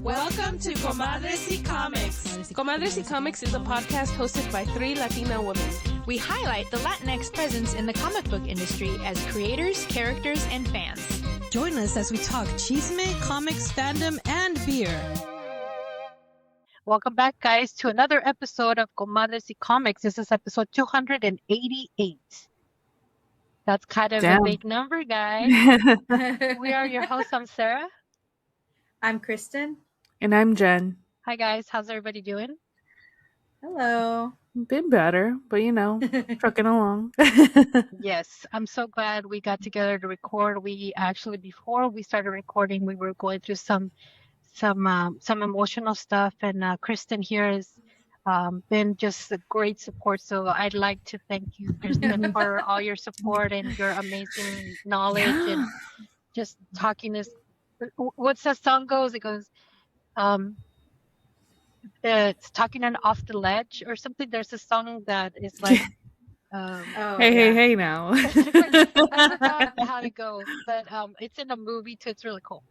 Welcome to Comadres y Comics. Comadres y Comics is a podcast hosted by 3 Latina women. We highlight the Latinx presence in the comic book industry as creators, characters, and fans. Join us as we talk chisme, comics, fandom, and beer. Welcome back, guys, to another episode of Comadres y Comics. This is episode 288. That's kind of a big number, guys. We are your hosts. I'm Sarah. I'm Kristen. And I'm Jen. Hi, guys. How's everybody doing? Hello. Been better, but trucking along. Yes, I'm so glad we got together to record. We actually, before we started recording, we were going through some emotional stuff, and Kristen here has been just a great support. So I'd like to thank you, Kristen, for all your support and your amazing knowledge and just talking this. What's that song goes? It goes, it's talking on off the ledge or something. There's a song that is like, hey now. I forgot how it goes, but it's in a movie too. It's really cool.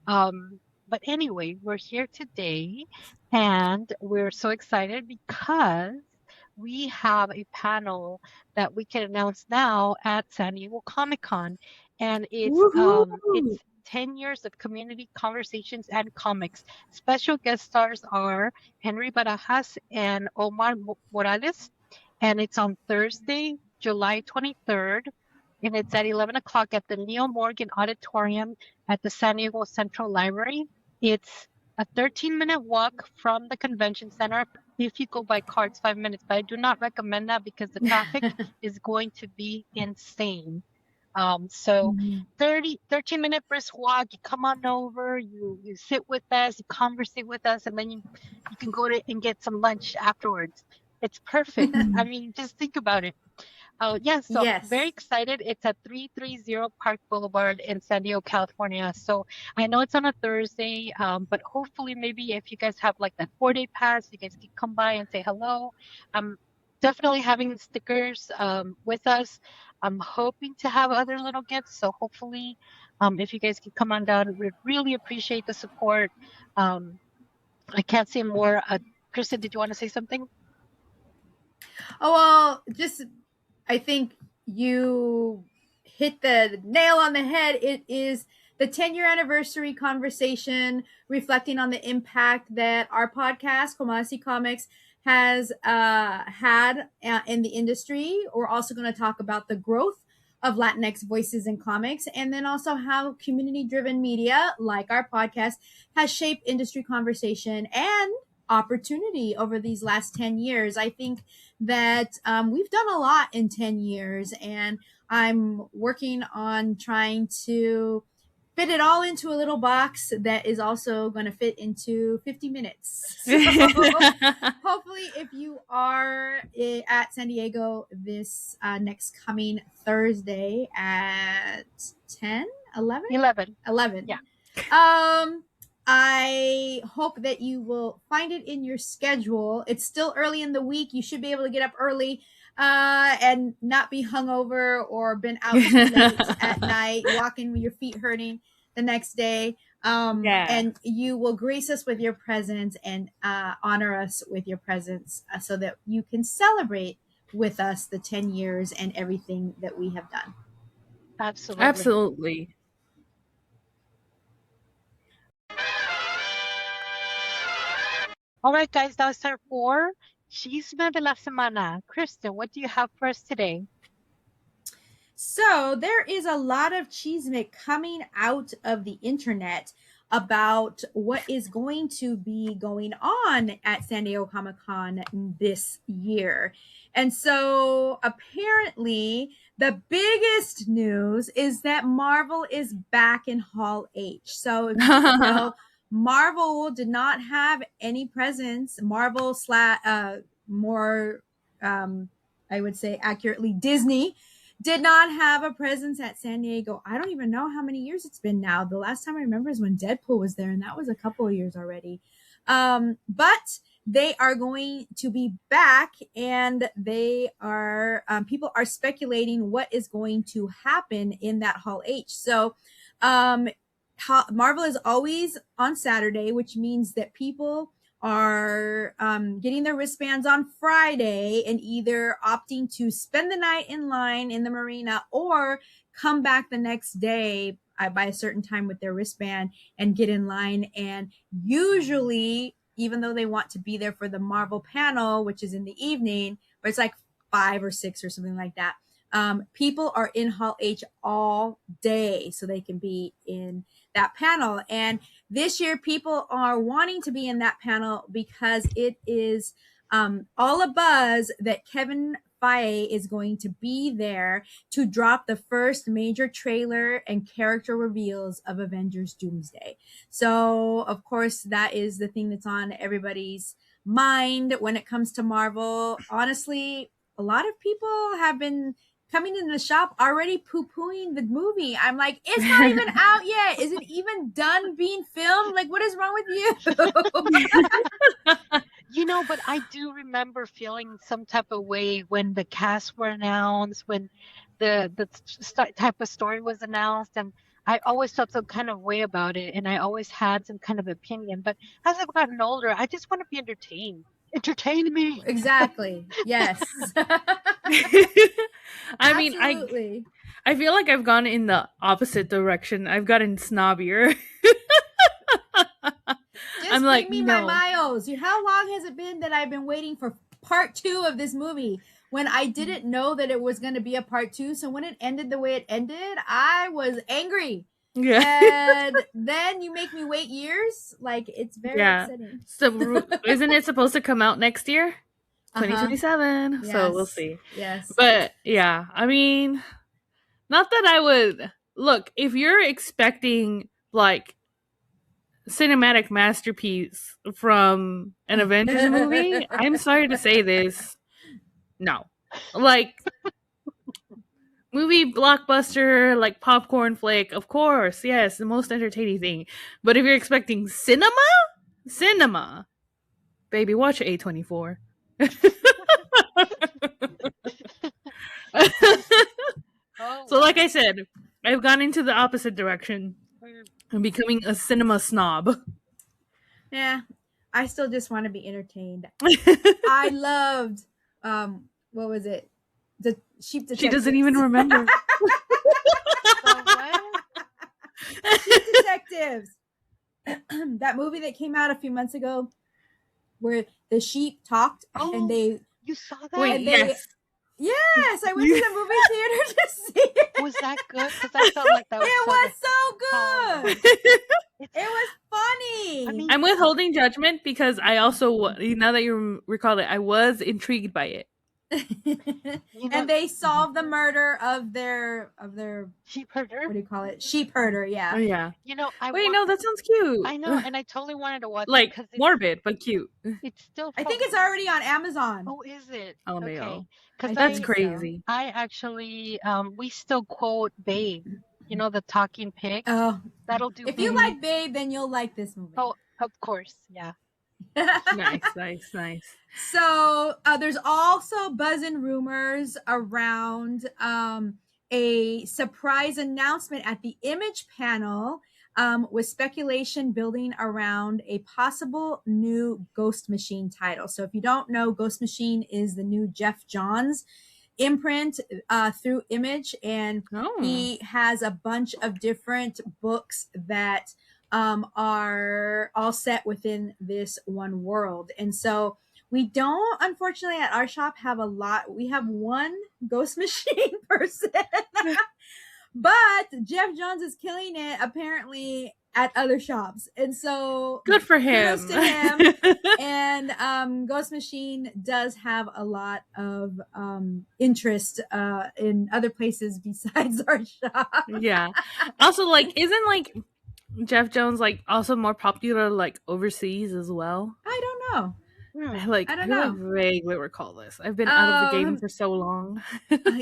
But anyway, we're here today, and we're so excited because we have a panel that we can announce now at San Diego Comic-Con, and it's 10 years of community conversations and comics. Special guest stars are Henry Barajas and Omar Morales, and it's on Thursday, July 23rd, and it's at 11 o'clock at the Neil Morgan Auditorium at the San Diego Central Library. It's a 13-minute walk from the convention center. If you go by car, it's 5 minutes, but I do not recommend that because the traffic is going to be insane. 13-minute brisk walk, you come on over, you sit with us, you conversate with us, and then you can go and get some lunch afterwards. It's perfect. I mean, just think about it. Yes. Very excited. It's at 330 Park Boulevard in San Diego, California. So I know it's on a Thursday, but hopefully maybe if you guys have like that 4-day pass, you guys can come by and say hello. I'm definitely having stickers with us. I'm hoping to have other little gifts. So hopefully if you guys can come on down, we'd really appreciate the support. I can't say more. Kristen, did you want to say something? Oh, well, I think you hit the nail on the head. It is the 10-year anniversary conversation reflecting on the impact that our podcast, Comadres y Comics, has had in the industry. We're also going to talk about the growth of Latinx voices in comics, and then also how community-driven media, like our podcast, has shaped industry conversation and opportunity over these last 10 years. I think that we've done a lot in 10 years, and I'm working on trying to fit it all into a little box that is also going to fit into 50 minutes. So hopefully if you are at San Diego this next coming Thursday at 11? Yeah. I hope that you will find it in your schedule. It's still early in the week. You should be able to get up early and not be hungover or been out late at night, walking with your feet hurting the next day. And you will grace us with your presence and honor us with your presence so that you can celebrate with us the 10 years and everything that we have done. Absolutely. All right, guys, now it's time for CHISME de la Semana. Kristen, what do you have for us today? So there is a lot of chisme coming out of the internet about what is going to be going on at San Diego Comic-Con this year. And so apparently the biggest news is that Marvel is back in Hall H. So if you know, Marvel did not have any presence. Marvel I would say accurately, Disney did not have a presence at San Diego. I don't even know how many years it's been now. The last time I remember is when Deadpool was there, and that was a couple of years already. But they are going to be back, and they are people are speculating what is going to happen in that Hall H. So Marvel is always on Saturday, which means that people are getting their wristbands on Friday and either opting to spend the night in line in the marina or come back the next day by a certain time with their wristband and get in line. And usually, even though they want to be there for the Marvel panel, which is in the evening, but it's like 5 or 6 or something like that, people are in Hall H all day so they can be in that panel. And this year people are wanting to be in that panel because it is all a buzz that Kevin Feige is going to be there to drop the first major trailer and character reveals of Avengers Doomsday. So of course that is the thing that's on everybody's mind when it comes to Marvel. Honestly, a lot of people have been coming in the shop already poo-pooing the movie. I'm like, it's not even out yet. Is it even done being filmed? Like, what is wrong with you? But I do remember feeling some type of way when the cast were announced, when the type of story was announced, and I always felt some kind of way about it, and I always had some kind of opinion. But as I've gotten older, I just want to be entertained. Entertain me. Exactly. Yes. I mean, I feel like I've gone in the opposite direction. I've gotten snobbier. Just give me my miles. How long has it been that I've been waiting for part 2 of this movie when I didn't know that it was going to be a part 2? So when it ended the way it ended, I was angry. Yeah. And then you make me wait years. Like, it's very upsetting. So isn't it supposed to come out next year? 2027. Yes. So we'll see. Yes. But yeah, I mean, not that I would look, if you're expecting like cinematic masterpiece from an Avengers movie, I'm sorry to say this. No. Like movie blockbuster, like popcorn flick, of course, yes, the most entertaining thing. But if you're expecting cinema, baby, watch A24. So like I said, I've gone into the opposite direction. I'm becoming a cinema snob. Yeah, I still just want to be entertained. I loved, what was it? The Sheep Detectives. She doesn't even remember. Sheep Detectives. That movie that came out a few months ago where the sheep talked and they... You saw that? Wait, yes. Yes, I went to the movie theater to see it. Was that good? Because I felt like that was so good. It was funny. I mean, I'm withholding judgment because I also, now that you recall it, I was intrigued by it. And they solved the murder of their sheep herder. What do you call it? Sheep herder. Yeah. Oh yeah. No, that sounds cute. I know, and I totally wanted to watch like it morbid but cute. It's still. I think it's already on Amazon. Oh, is it? Oh okay. no. That's crazy. I actually, we still quote Babe. The talking pig. Oh, that'll do. If you like Babe, then you'll like this movie. Oh, of course, yeah. Nice. So there's also buzz and rumors around a surprise announcement at the Image panel with speculation building around a possible new Ghost Machine title. So if you don't know, Ghost Machine is the new Jeff Johns imprint through Image, and he has a bunch of different books that are all set within this one world. And so we don't, unfortunately, at our shop have a lot. We have one Ghost Machine person, but Jeff Johns is killing it apparently at other shops. And so good for him. Kudos to him. And Ghost Machine does have a lot of interest in other places besides our shop. Yeah. Also, isn't Jeff Jones also more popular overseas as well? I don't know. I don't know. Vaguely recall this. I've been out of the game for so long.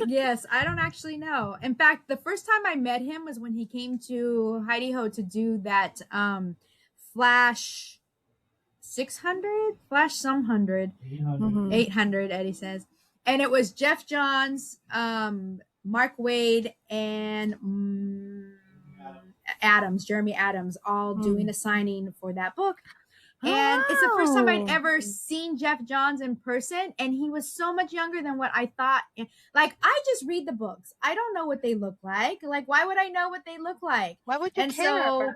Yes, I don't actually know. In fact, the first time I met him was when he came to Heidi Ho to do that Flash 600, Flash some 100, 800, Eddie says, and it was Jeff Johns, Mark Waid, and Jeremy Adams, all doing a signing for that book. And it's the first time I'd ever seen Jeff Johns in person, and he was so much younger than what I thought. Like, I just read the books. I don't know what they look like. Like, why would I know what they look like? Why would you And care? so,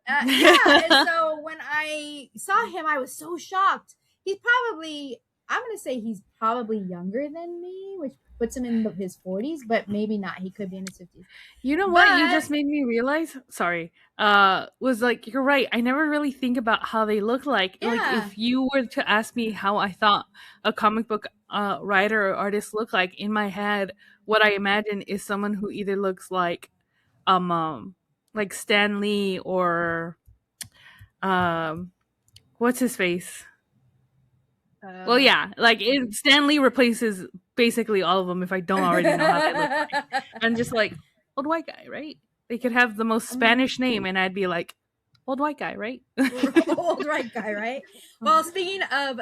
and so when I saw him, I was so shocked. He's probably, I'm going to say he's probably younger than me, which puts him in his 40s, but maybe not. He could be in his 50s. You know what you just made me realize? Sorry. Was like, you're right. I never really think about how they look like. Yeah. Like, if you were to ask me how I thought a comic book writer or artist looked like, in my head, what I imagine is someone who either looks like Stan Lee or what's his face? Well, yeah, like Stan Lee replaces basically all of them if I don't already know how they look like. I'm just like, old white guy, right? They could have the most Spanish name and I'd be like, old white guy, right? Old white guy, right? Well, speaking of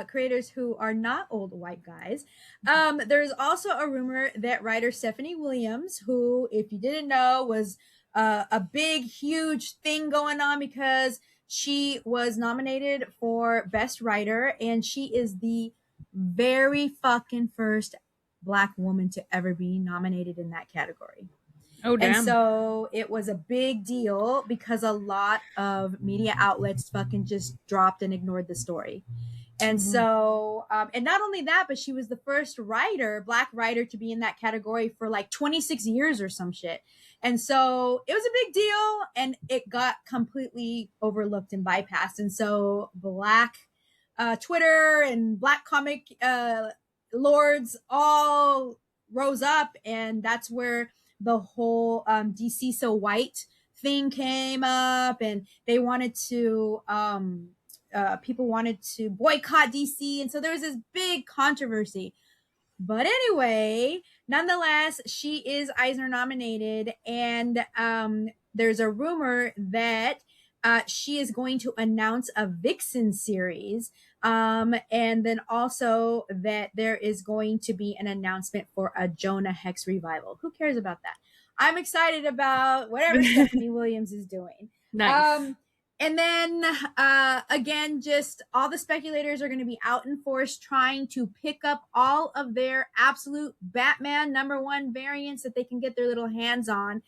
creators who are not old white guys, there's also a rumor that writer Stephanie Williams, who, if you didn't know, was a big, huge thing going on because she was nominated for Best Writer, and she is the very fucking first Black woman to ever be nominated in that category. Oh, damn. And so it was a big deal because a lot of media outlets fucking just dropped and ignored the story. And so, and not only that, but she was the first Black writer to be in that category for like 26 years or some shit. And so it was a big deal, and it got completely overlooked and bypassed. And so Black Twitter and Black comic lords all rose up, and that's where the whole DC So White thing came up, and they wanted to people wanted to boycott DC, and so there was this big controversy. But anyway, nonetheless, she is Eisner nominated, and there's a rumor that she is going to announce a Vixen series, and then also that there is going to be an announcement for a Jonah Hex revival. Who cares about that? I'm excited about whatever Stephanie Williams is doing. Nice. And then, again, just all the speculators are going to be out in force trying to pick up all of their absolute Batman #1 variants that they can get their little hands on,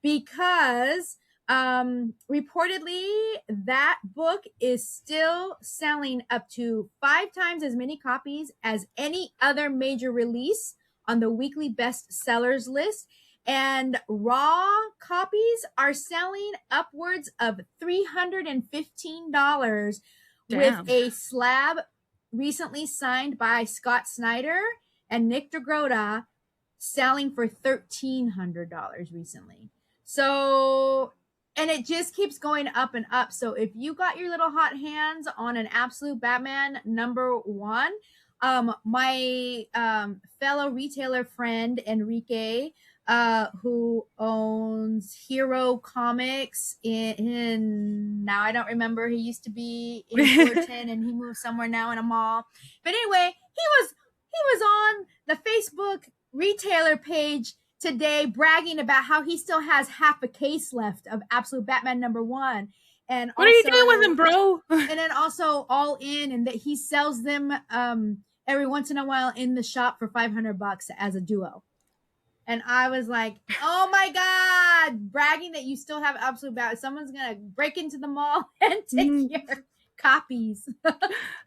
because reportedly that book is still selling up to 5 times as many copies as any other major release on the weekly bestsellers list. And raw copies are selling upwards of $315 with a slab recently signed by Scott Snyder and Nick DeGrota selling for $1,300 recently. So, and it just keeps going up and up. So if you got your little hot hands on an absolute Batman #1, my fellow retailer friend Enrique, who owns Hero Comics in now I don't remember. He used to be in Fullerton and he moved somewhere now in a mall. But anyway, he was on the Facebook retailer page today bragging about how he still has half a case left of Absolute Batman #1. And what are you doing with him, bro? And then also All In, and that he sells them every once in a while in the shop for $500 as a duo. And I was like, oh my God, bragging that you still have Absolute Batman. Someone's going to break into the mall and take your copies.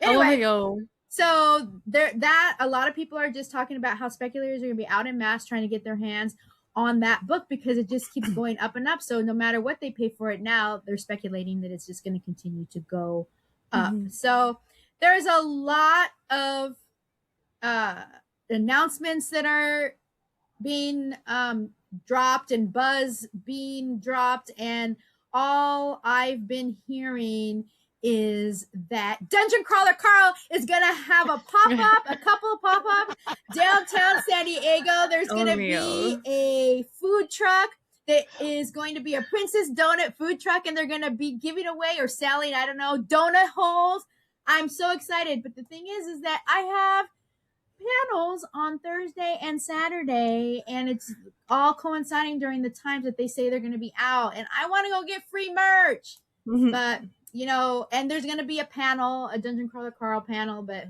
Anyway, so that a lot of people are just talking about how speculators are going to be out en masse trying to get their hands on that book because it just keeps going up and up. So no matter what they pay for it now, they're speculating that it's just going to continue to go up. So there's a lot of announcements that are being dropped and buzz being dropped, and all I've been hearing is that Dungeon Crawler Carl is gonna have a pop-up, a couple of pop-ups downtown San Diego. There's gonna be a food truck that is going to be a Princess Donut food truck, and they're gonna be giving away or selling, I don't know, donut holes. I'm so excited, but the thing is that I have panels on Thursday and Saturday, and it's all coinciding during the times that they say they're going to be out. And I want to go get free merch, but and there's going to be a panel, a Dungeon Crawler Carl panel, but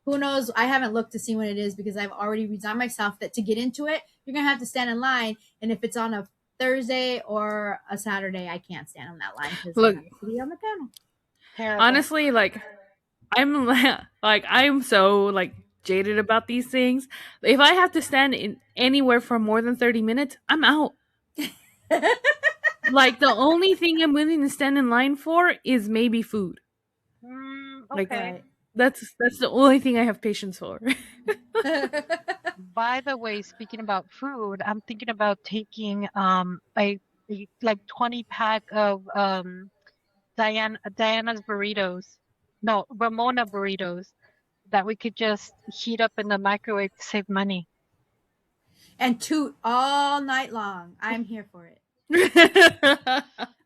who knows? I haven't looked to see when it is because I've already resigned myself that to get into it, you're going to have to stand in line. And if it's on a Thursday or a Saturday, I can't stand on that line because I have to be on the panel. Terrible. Honestly, I'm so jaded about these things. If I have to stand in anywhere for more than 30 minutes, I'm out. The only thing I'm willing to stand in line for is maybe food. Okay. That's the only thing I have patience for. By the way, speaking about food, I'm thinking about taking a 20-pack of Diana's burritos. No, Ramona burritos that we could just heat up in the microwave to save money. And toot all night long. I'm here for it.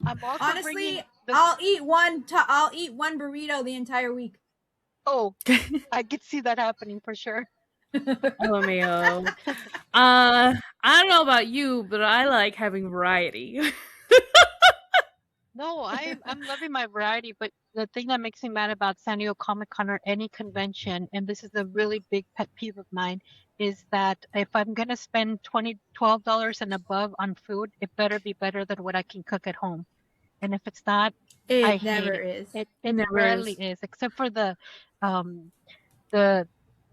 I'm also honestly, I'll eat one burrito the entire week. Oh, I could see that happening for sure. LMAO. I don't know about you, but I like having variety. No, I'm loving my variety, but the thing that makes me mad about San Diego Comic-Con or any convention, and this is a really big pet peeve of mine, is that if I'm going to spend $12 and above on food, it better be better than what I can cook at home. And if it's not, it never is. It rarely is, except for the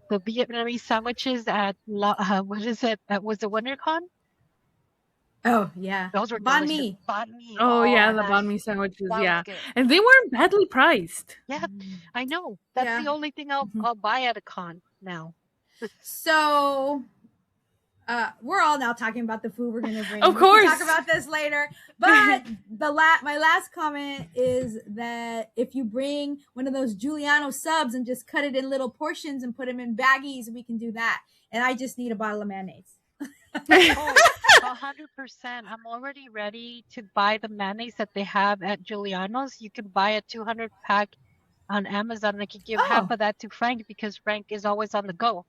Vietnamese sandwiches at what is it? Was it WonderCon? Oh yeah, those were banh delicious. mi. Banh mi. Oh yeah, the banh mi sandwiches. That Yeah, was good. and they weren't badly priced. Yeah, I know. That's the only thing I'll buy at a con now. So, we're all now talking about the food we're going to bring. Of course. We'll talk about this later. But my last comment is that if you bring one of those Giuliano subs and just cut it in little portions and put them in baggies, we can do that. And I just need a bottle of mayonnaise. 100%. I'm already ready to buy the mayonnaise that they have at Giuliano's. You can buy a 200 pack on Amazon. I could give half of that to Frank because Frank is always on the go.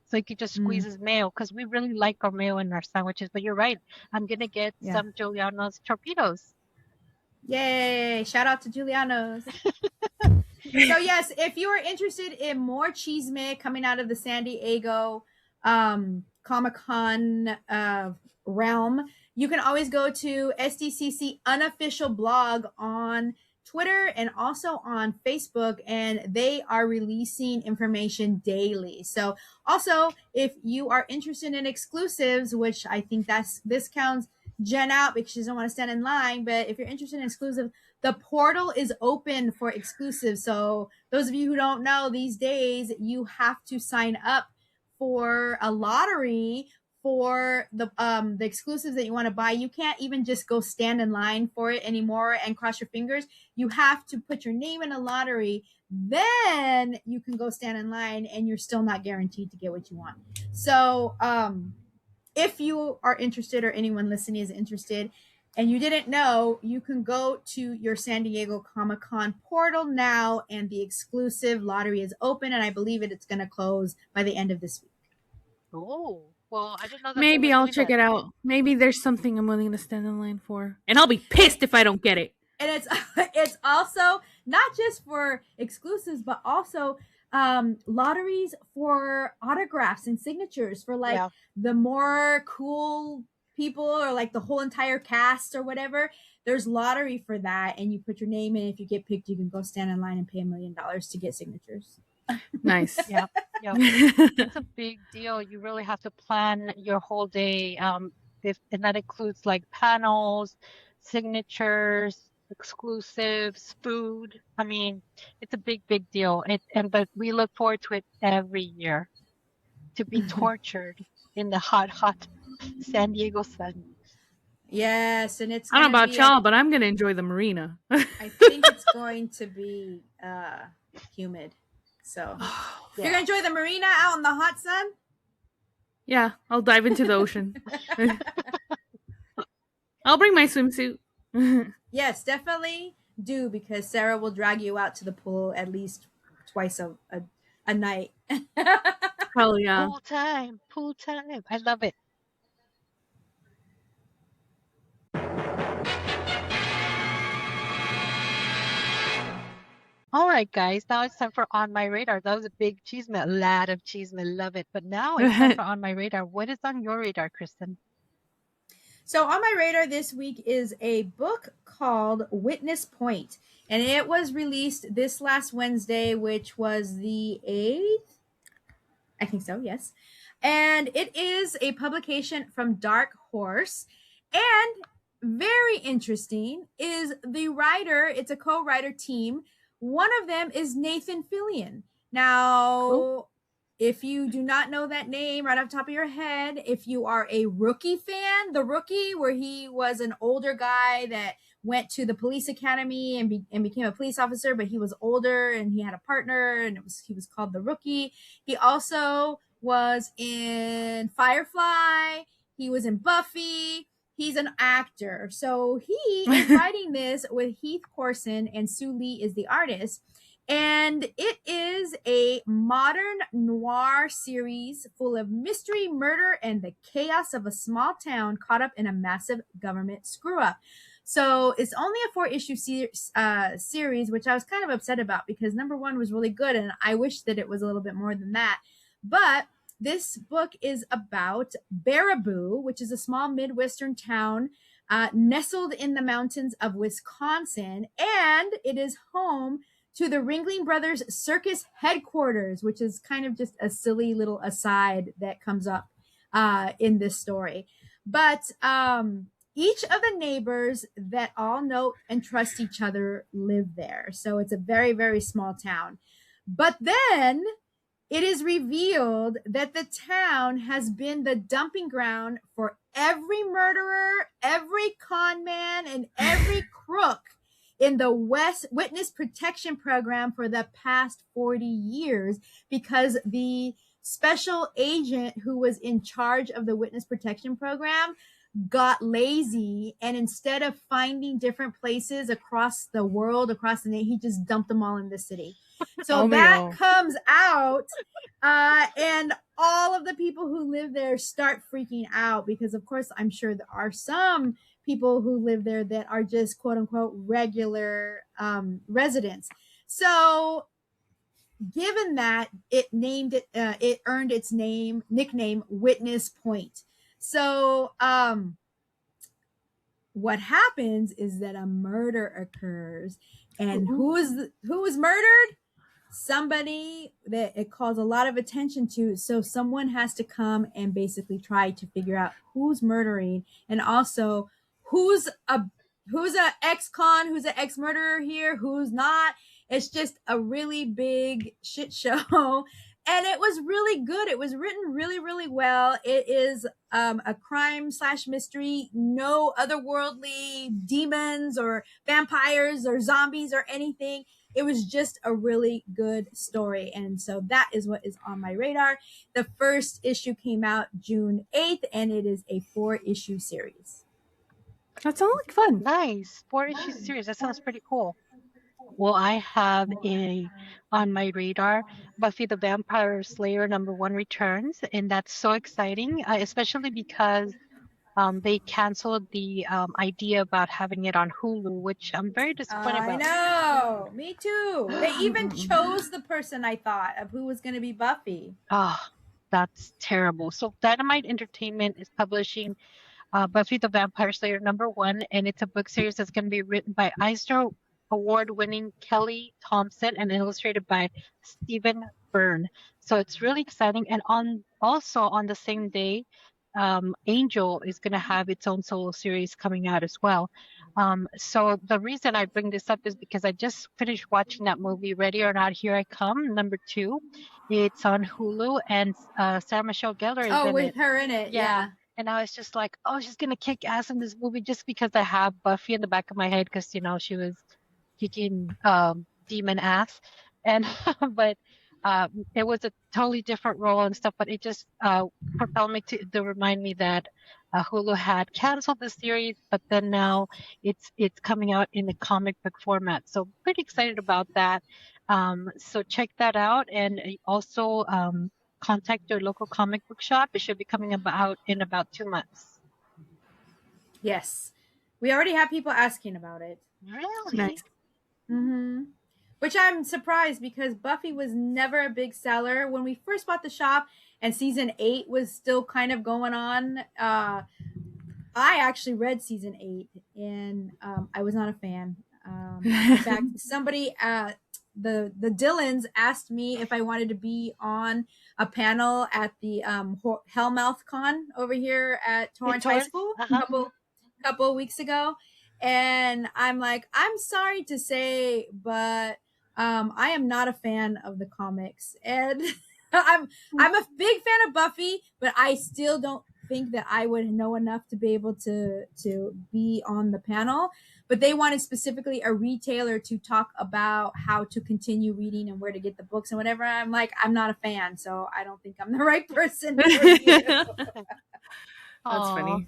So you could just squeeze his mayo because we really like our mayo in our sandwiches. But you're right. I'm going to get some Giuliano's torpedoes. Yay. Shout out to Giuliano's. So yes, if you are interested in more chisme coming out of the San Diego Comic-Con realm, you can always go to SDCC unofficial blog on Twitter and also on Facebook, and they are releasing information daily. So also, if you are interested in exclusives, which I think this counts Jen out because she doesn't want to stand in line, but if you're interested in exclusive, the portal is open for exclusives. So those of you who don't know, these days you have to sign up for a lottery for the exclusives that you want to buy. You can't even just go stand in line for it anymore and cross your fingers. You have to put your name in a lottery. Then you can go stand in line and you're still not guaranteed to get what you want. So if you are interested or anyone listening is interested and you didn't know, you can go to your San Diego Comic-Con portal now and the exclusive lottery is open. And I believe it's going to close by the end of this week. Oh. Well, I didn't know that. Maybe I'll check it out. Maybe there's something I'm willing to stand in line for. And I'll be pissed if I don't get it. And it's also not just for exclusives, but also lotteries for autographs and signatures for the more cool people or the whole entire cast or whatever. There's lottery for that. And you put your name in. If you get picked, you can go stand in line and pay $1 million to get signatures. Nice. Yeah. It's a big deal. You really have to plan your whole day. And that includes panels, signatures, exclusives, food. I mean, it's a big deal. But we look forward to it every year to be tortured in the hot San Diego sun. Yes, and it's. I don't know about y'all, but I'm gonna enjoy the marina. I think it's going to be humid. So you're gonna enjoy the marina out in the hot sun? Yeah, I'll dive into the ocean. I'll bring my swimsuit. Yes, definitely do, because Sarah will drag you out to the pool at least twice a night. Hell yeah. Pool time, pool time. I love it. All right, guys. Now it's time for On My Radar. That was a big chisme, a lot of chisme. Love it. But now it's time for On My Radar. What is on your radar, Kristen? So on my radar this week is a book called Witness Point, and it was released this last Wednesday, which was the 8th. I think so, yes. And it is a publication from Dark Horse. And very interesting is the writer, it's a co-writer team. One of them is Nathan Fillion. Now, if you do not know that name right off the top of your head, if you are a Rookie fan, The Rookie, where he was an older guy that went to the police academy and became a police officer, but he was older and he had a partner and he was called The Rookie. He also was in Firefly. He was in Buffy. He's an actor. So he is writing this with Heath Corson, and Soo Lee is the artist. And it is a modern noir series full of mystery, murder, and the chaos of a small town caught up in a massive government screw-up. So it's only a 4-issue series, which I was kind of upset about because number 1 was really good, and I wish that it was a little bit more than that. But this book is about Baraboo, which is a small Midwestern town nestled in the mountains of Wisconsin, and it is home to the Ringling Brothers Circus headquarters, which is kind of just a silly little aside that comes up in this story. But each of the neighbors that all know and trust each other live there. So it's a very, very small town. But then it is revealed that the town has been the dumping ground for every murderer, every con man, and every crook in the Witness Protection Program for the past 40 years, because the special agent who was in charge of the Witness Protection Program got lazy, and instead of finding different places across the world, across the nation, he just dumped them all in the city. So that comes out, and all of the people who live there start freaking out because, of course, I'm sure there are some people who live there that are just quote unquote regular residents. So given that, it earned its nickname Witness Point. So what happens is that a murder occurs, and who was murdered? Somebody that it calls a lot of attention to. So someone has to come and basically try to figure out who's murdering, and also who's a ex-con, who's an ex-murderer here, who's not. It's just a really big shit show. And it was really good. It was written really, really well. It is a crime/mystery, no otherworldly demons or vampires or zombies or anything. It was just a really good story. And so that is what is on my radar. The first issue came out June 8th, and it is a 4-issue series. That sounds like fun. Nice. 4-issue series. That sounds pretty cool. Well, I have on my radar, Buffy the Vampire Slayer #1 returns, and that's so exciting, especially because they canceled the idea about having it on Hulu, which I'm very disappointed about. I know, me too. They even chose the person I thought of who was going to be Buffy. Oh, that's terrible. So Dynamite Entertainment is publishing Buffy the Vampire Slayer #1, and it's a book series that's going to be written by Eisner-winning Kelly Thompson and illustrated by Stephen Byrne. So it's really exciting. And also on the same day, Angel is going to have its own solo series coming out as well. So the reason I bring this up is because I just finished watching that movie, Ready or Not, Here I Come, #2. It's on Hulu, and Sarah Michelle Gellar is in it. Oh, with her in it, yeah. And I was just like, oh, she's going to kick ass in this movie just because I have Buffy in the back of my head because, she was kicking demon ass. And but it was a totally different role and stuff, but it just propelled me to remind me that Hulu had canceled the series, but then now it's coming out in a comic book format. So pretty excited about that. So check that out. And also contact your local comic book shop. It should be coming about in about 2 months. Yes. We already have people asking about it. Really? Nice. Mm-hmm. Which I'm surprised because Buffy was never a big seller. When we first bought the shop and season 8 was still kind of going on, I actually read season 8 and I was not a fan. In fact, somebody the Dylans asked me if I wanted to be on a panel at the Hellmouth Con over here at Torrance High School a couple of weeks ago. And I'm like, I'm sorry to say, but I am not a fan of the comics. And I'm a big fan of Buffy, but I still don't think that I would know enough to be able to be on the panel. But they wanted specifically a retailer to talk about how to continue reading and where to get the books and whatever. I'm like, I'm not a fan, so I don't think I'm the right person for you. That's funny.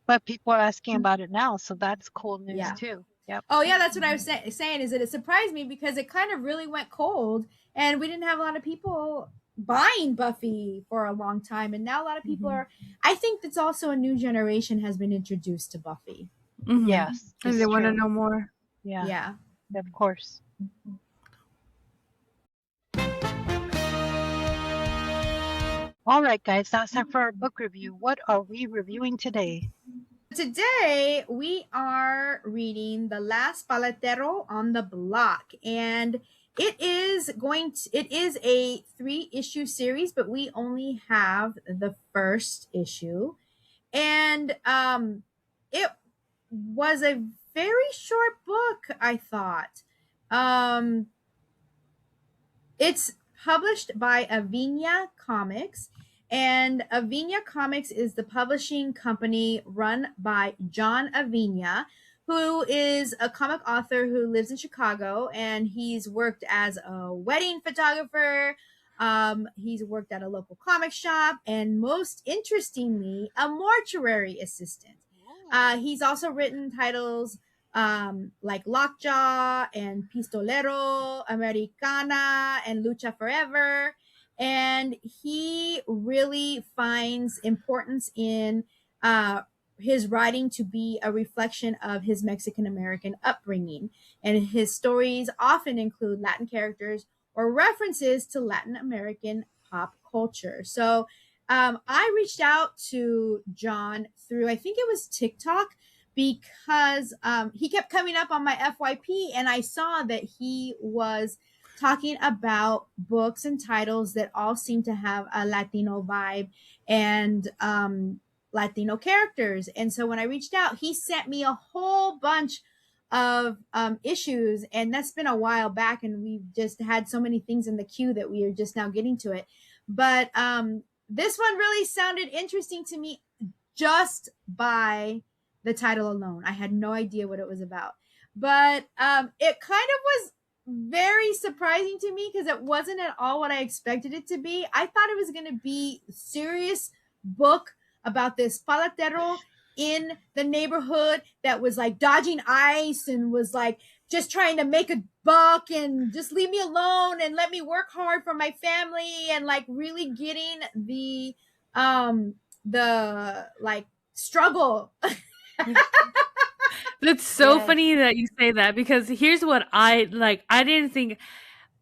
But people are asking about it now, so that's cool news too. Yep. Oh yeah, that's what I was saying. Is that it surprised me because it kind of really went cold, and we didn't have a lot of people buying Buffy for a long time, and now a lot of people are. I think that's also a new generation has been introduced to Buffy. Mm-hmm. Yes, and they want to know more. Yeah, of course. All right, guys, now it's time for our book review. What are we reviewing today? Today we are reading The Last Paletero on the Block, and it is a 3-issue series, but we only have the first issue, and it was a very short book, I thought. It's published by Avina Comics, and Avina Comics is the publishing company run by John Avina, who is a comic author who lives in Chicago, and he's worked as a wedding photographer. He's worked at a local comic shop, and most interestingly, a mortuary assistant. He's also written titles like Lockjaw and Pistolero, Americana, and Lucha Forever. And he really finds importance in his writing to be a reflection of his Mexican-American upbringing. And his stories often include Latin characters or references to Latin American pop culture. So I reached out to John through, I think it was TikTok, because he kept coming up on my FYP, and I saw that he was talking about books and titles that all seem to have a Latino vibe and Latino characters. And so when I reached out, he sent me a whole bunch of issues, and that's been a while back, and we've just had so many things in the queue that we are just now getting to it. But this one really sounded interesting to me just by the title alone. I had no idea what it was about, but it kind of was very surprising to me because it wasn't at all what I expected it to be. I thought it was going to be a serious book about this paletero in the neighborhood that was like dodging ice and was like just trying to make a buck and just leave me alone and let me work hard for my family, and like really getting the like struggle. That's so funny that you say that, because here's what I didn't think.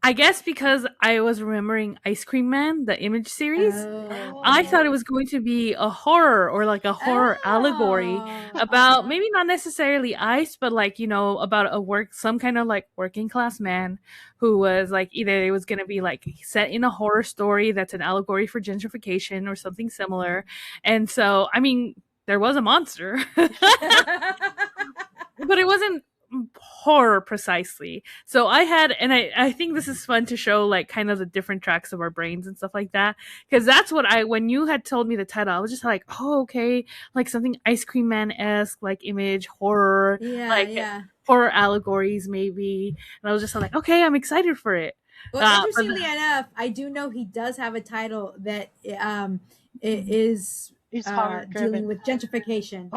I guess because I was remembering Ice Cream Man, the Image series, I thought it was going to be a horror or like a horror allegory about maybe not necessarily ice, but like, you know, about some kind of like working class man who was like, either it was going to be like set in a horror story that's an allegory for gentrification or something similar. And so, I mean, there was a monster, but it wasn't horror precisely. So I think this is fun to show like kind of the different tracks of our brains and stuff like that, because that's what when you had told me the title, I was just like, oh, okay, like something Ice Cream Man-esque, like Image horror, horror allegories maybe. And I was just like, okay, I'm excited for it. Well, interestingly enough, I do know he does have a title that is dealing with gentrification.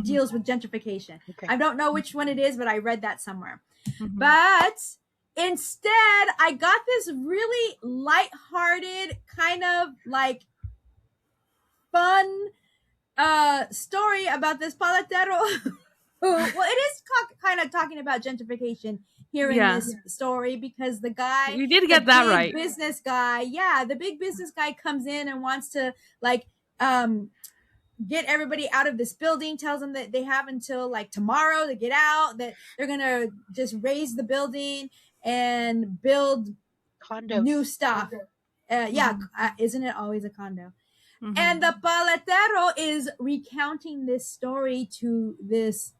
Deals with gentrification. Okay. I don't know which one it is, but I read that somewhere. Mm-hmm. But Instead, I got this really lighthearted, kind of like fun story about this paletero. Well, it is kind of talking about gentrification here in this story, because the guy, you did get that right. Business guy, the big business guy comes in and wants to like get everybody out of this building, tells them that they have until like tomorrow to get out, that they're gonna just raise the building and build Condos. New stuff. Isn't it always a condo? And the paletero is recounting this story to this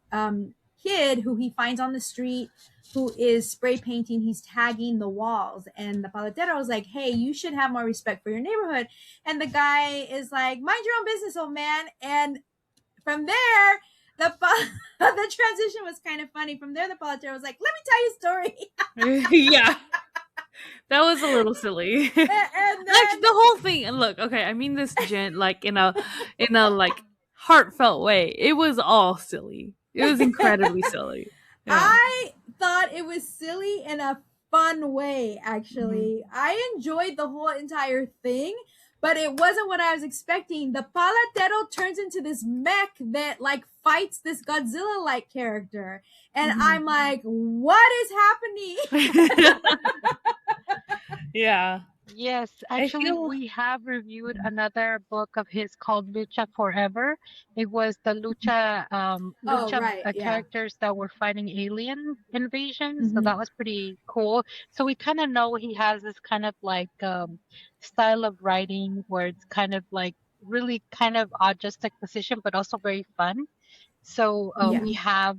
kid who he finds on the street, who is spray painting. He's tagging the walls, and the paletero is like, hey, you should have more respect for your neighborhood. And the guy is like, mind your own business, old man. And from there, the transition was kind of funny. From there, the paletero was like, let me tell you a story. Yeah. That was a little silly. And then, like the whole thing. And look, okay, I mean this like in a like heartfelt way. It was all silly. It was incredibly silly. Yeah. I thought it was silly in a fun way, actually. I enjoyed the whole entire thing, but it wasn't what I was expecting. The paletero turns into this mech that like fights this Godzilla-like character. And I'm like, what is happening? Yeah. Yes, actually, we have reviewed another book of his called Lucha Forever. It was the Lucha characters that were fighting alien invasion. So that was pretty cool. So we kind of know he has this kind of like style of writing where it's kind of like really kind of odd juxtaposition, but also very fun. So we have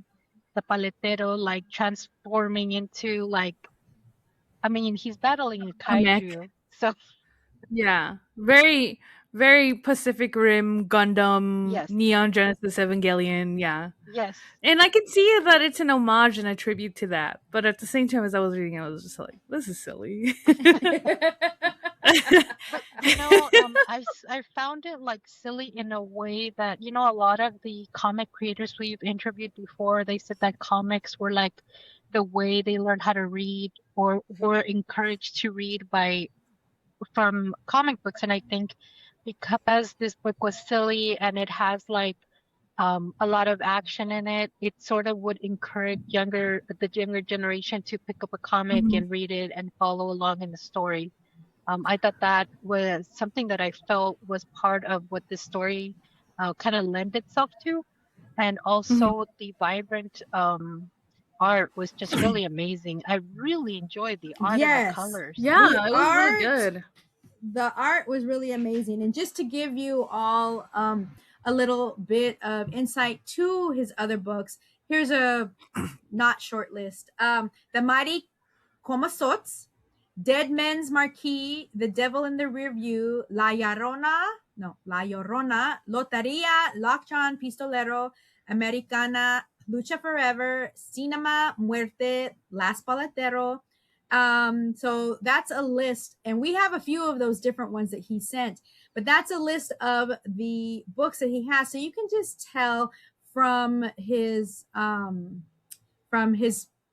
the paletero like transforming into like, I mean, he's battling a kaiju. So yeah, very, very Pacific Rim, Gundam, Neon Genesis Evangelion. Yeah. Yes. And I can see that it's an homage and a tribute to that. But at the same time, as I was reading it, I was just like, this is silly. But, I found it like silly in a way that, a lot of the comic creators we've interviewed before, they said that comics were like the way they learned how to read or were encouraged to read from comic books. And I think because this book was silly and it has like a lot of action in it, it sort of would encourage the younger generation to pick up a comic and read it and follow along in the story. I thought that was something that I felt was part of what this story kind of lent itself to. And also the vibrant art was just really amazing. I really enjoyed the art and the colors. Yeah, it was really good. The art was really amazing. And just to give you all a little bit of insight to his other books, here's a not short list. The Mighty Comasots, Dead Men's Marquee, The Devil in the Rear View, La Llorona, Loteria, Lockjaw Pistolero, Americana, Lucha Forever, Cinema, Muerte, Last Paletero. So that's a list, and we have a few of those different ones that he sent, but that's a list of the books that he has. So you can just tell from his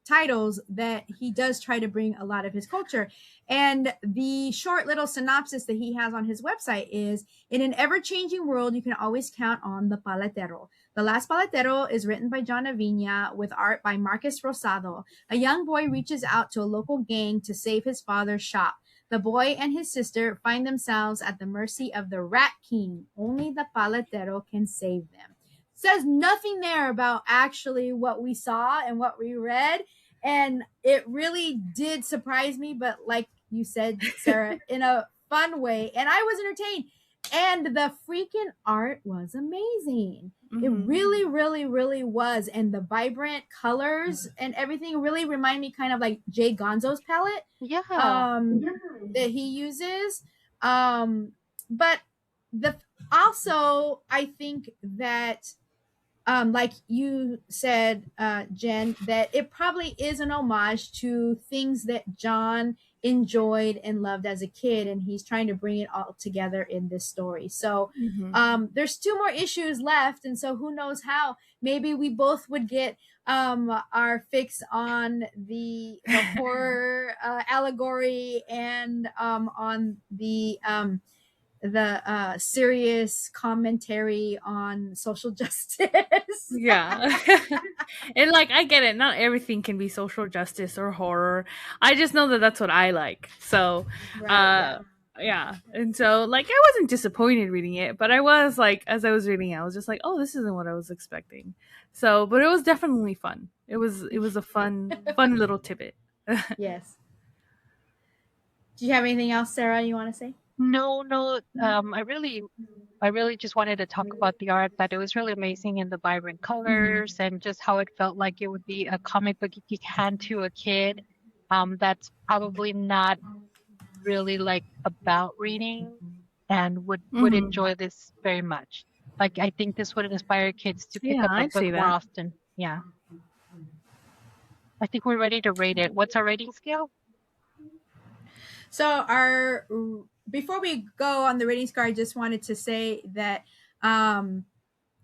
titles that he does try to bring a lot of his culture. And the short little synopsis that he has on his website is, in an ever-changing world, you can always count on the paletero. The Last Paletero is written by John Avina with art by Marcus Rosado. A young boy reaches out to a local gang to save his father's shop. The boy and his sister find themselves at the mercy of the Rat King. Only the paletero can save them. Says nothing there about actually what we saw and what we read, and it really did surprise me, but like you said, Sarah, in a fun way, and I was entertained, and the freaking art was amazing. It really, really, really was, and the vibrant colors and everything really remind me kind of like Jay Gonzo's palette that he uses, but also I think that like you said, Jen, that it probably is an homage to things that John enjoyed and loved as a kid, and he's trying to bring it all together in this story. So there's 2 more issues left, and so who knows how maybe we both would get our fix on the horror allegory and on the serious commentary on social justice. Yeah. And like, I get it. Not everything can be social justice or horror. I just know that that's what I like. So, Right, yeah. And so, like, I wasn't disappointed reading it, but I was like, as I was reading it, I was just like, oh, this isn't what I was expecting. So, but it was definitely fun. It was a fun little tidbit. Yes. Do you have anything else, Sarah, you want to say? No. I really just wanted to talk about the art, that it was really amazing in the vibrant colors and just how it felt like it would be a comic book you could hand to a kid. That's probably not really like about reading and would enjoy this very much. Like, I think this would inspire kids to pick up a I'd book say more that. often. Yeah. I think we're ready to rate it. What's our rating scale? So before we go on the rating score, I just wanted to say that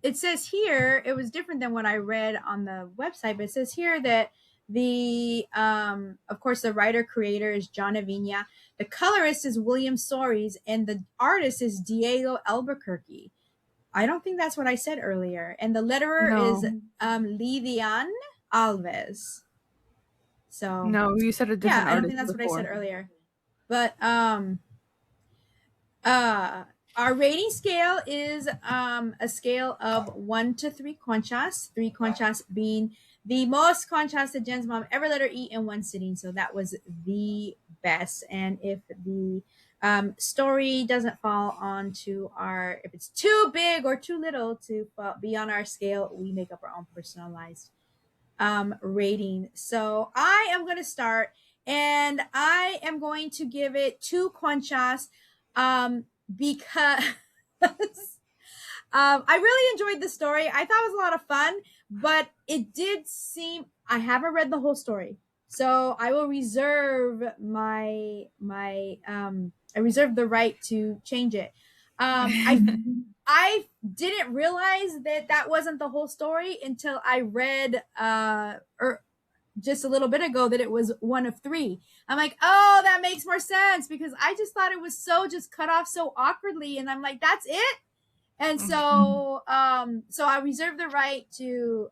it says here, it was different than what I read on the website, but it says here that the of course the writer creator is John Avina, the colorist is William Soares, and the artist is Diego Albuquerque. I don't think that's what I said earlier. And the letterer is Lidian Alves. So No, you said a different I don't artist think that's before. what I said earlier. But our rating scale is a scale of 1 to 3 conchas, 3 conchas being the most conchas that Jen's mom ever let her eat in one sitting. So that was the best. And if the story doesn't fall onto if it's too big or too little to be on our scale, we make up our own personalized rating. So I am going to start, and I am going to give it 2 conchas because I really enjoyed the story. I thought it was a lot of fun, but it did seem, I haven't read the whole story, so I will reserve I reserve the right to change it. I didn't realize that wasn't the whole story until I read just a little bit ago that it was 1 of 3. I'm like, oh, that makes more sense, because I just thought it was so just cut off so awkwardly, and I'm like, that's it. And so so I reserve the right to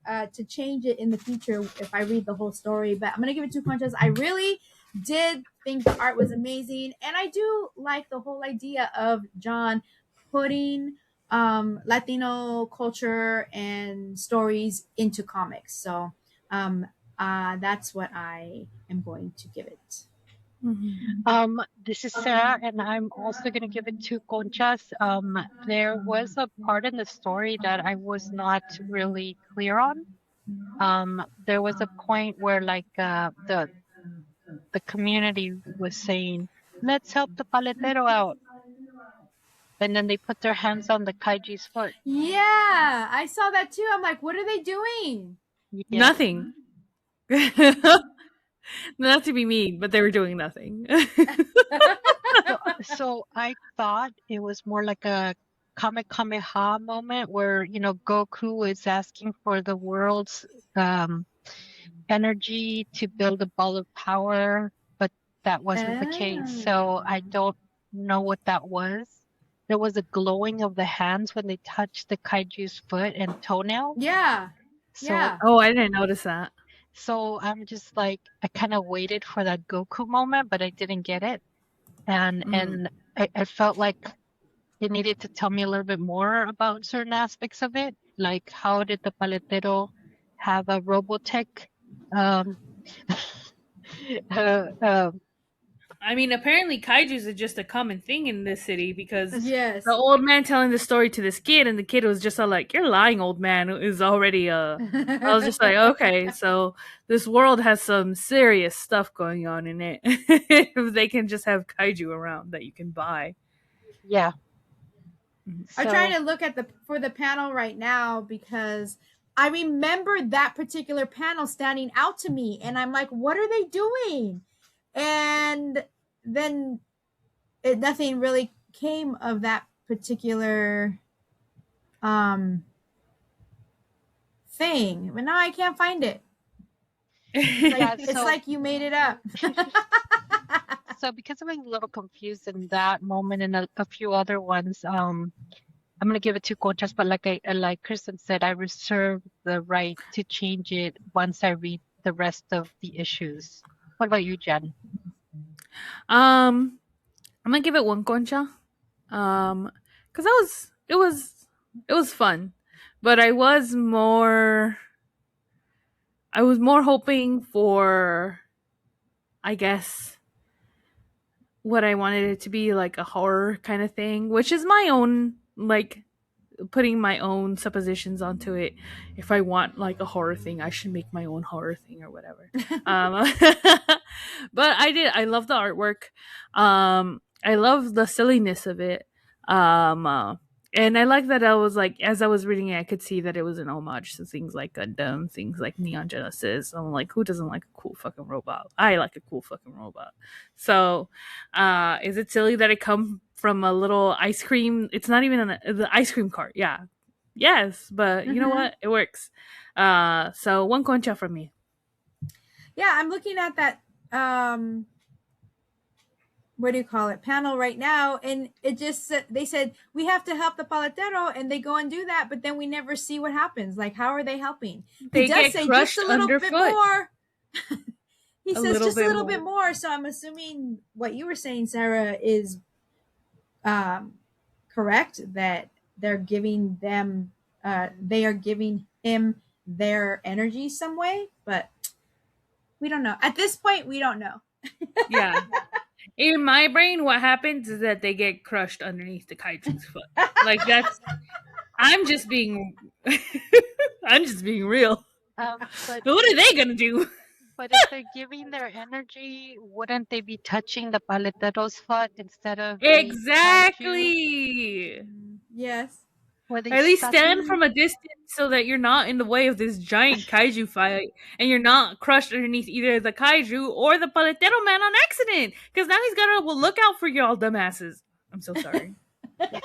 change it in the future if I read the whole story. But I'm gonna give it 2 conchas. I really did think the art was amazing, and I do like the whole idea of John putting Latino culture and stories into comics. So that's what I am going to give it. This is Sarah, and I'm also going to give it 2 conchas. There was a part in the story that I was not really clear on. There was a point where like the community was saying, let's help the paletero out. And then they put their hands on the kaiji's foot. Yeah, I saw that too. I'm like, what are they doing? Yeah. Nothing. Not to be mean, but they were doing nothing. So I thought it was more like a Kamehameha moment where, Goku is asking for the world's energy to build a ball of power, but that wasn't the case. So I don't know what that was. There was a glowing of the hands when they touched the kaiju's foot and toenail. Yeah. So, yeah. Oh, I didn't notice that. So I'm just like, I kind of waited for that Goku moment, but I didn't get it. And I felt like it needed to tell me a little bit more about certain aspects of it. Like, how did the paletero have a Robotech? I mean, apparently kaijus are just a common thing in this city, because Yes. the old man telling the story to this kid, and the kid was just all like, "You're lying, old man." Is already I was just like, okay, so this world has some serious stuff going on in it. If they can just have kaiju around that you can buy. Yeah. I'm trying to look for the panel right now, because I remember that particular panel standing out to me, and I'm like, what are they doing? And then nothing really came of that particular thing, but now I can't find it. Yeah, It's so like you made it up. so because I'm a little confused in that moment and a few other ones, I'm gonna give it to Conchas, but like Kristen said, I reserve the right to change it once I read the rest of the issues. What about you, Jen? I'm gonna give it one concha. Because it was fun, but I was more hoping for, I guess, what I wanted it to be, like a horror kind of thing, which is my own, like, putting my own suppositions onto it. If I want like a horror thing, I should make my own horror thing or whatever. But I love the artwork. I love the silliness of it. And I like that I was like, as I was reading it, I could see that it was an homage to things like Gundam, things like Neon Genesis. I'm like, who doesn't like a cool fucking robot? I like a cool fucking robot. So, is it silly that it come from a little ice cream? It's not even the ice cream cart. Yeah. Yes, but you know what? It works. So one concha from me. Yeah, I'm looking at that what do you call it, panel right now, and it just, they said we have to help the paletero, and they go and do that, but then we never see what happens. Like, how are they helping? They He does get say crushed just a little underfoot. bit more. He says little just a bit little more. bit more. So I'm assuming what you were saying, Sarah, is correct, that they're giving them they are giving him their energy some way, but we don't know. At this point, we don't know. Yeah. In my brain, what happens is that they get crushed underneath the kaiju's foot. Like, that's, I'm just being real. But What are they gonna do? But if they're giving their energy, wouldn't they be touching the paletero's foot instead of the kaiju? Exactly. Yes. Were they At least stand sucking? from a distance so that you're not in the way of this giant kaiju fight, and you're not crushed underneath either the kaiju or the paletero man on accident. Because now he's gotta look out for y'all dumbasses. I'm so sorry. But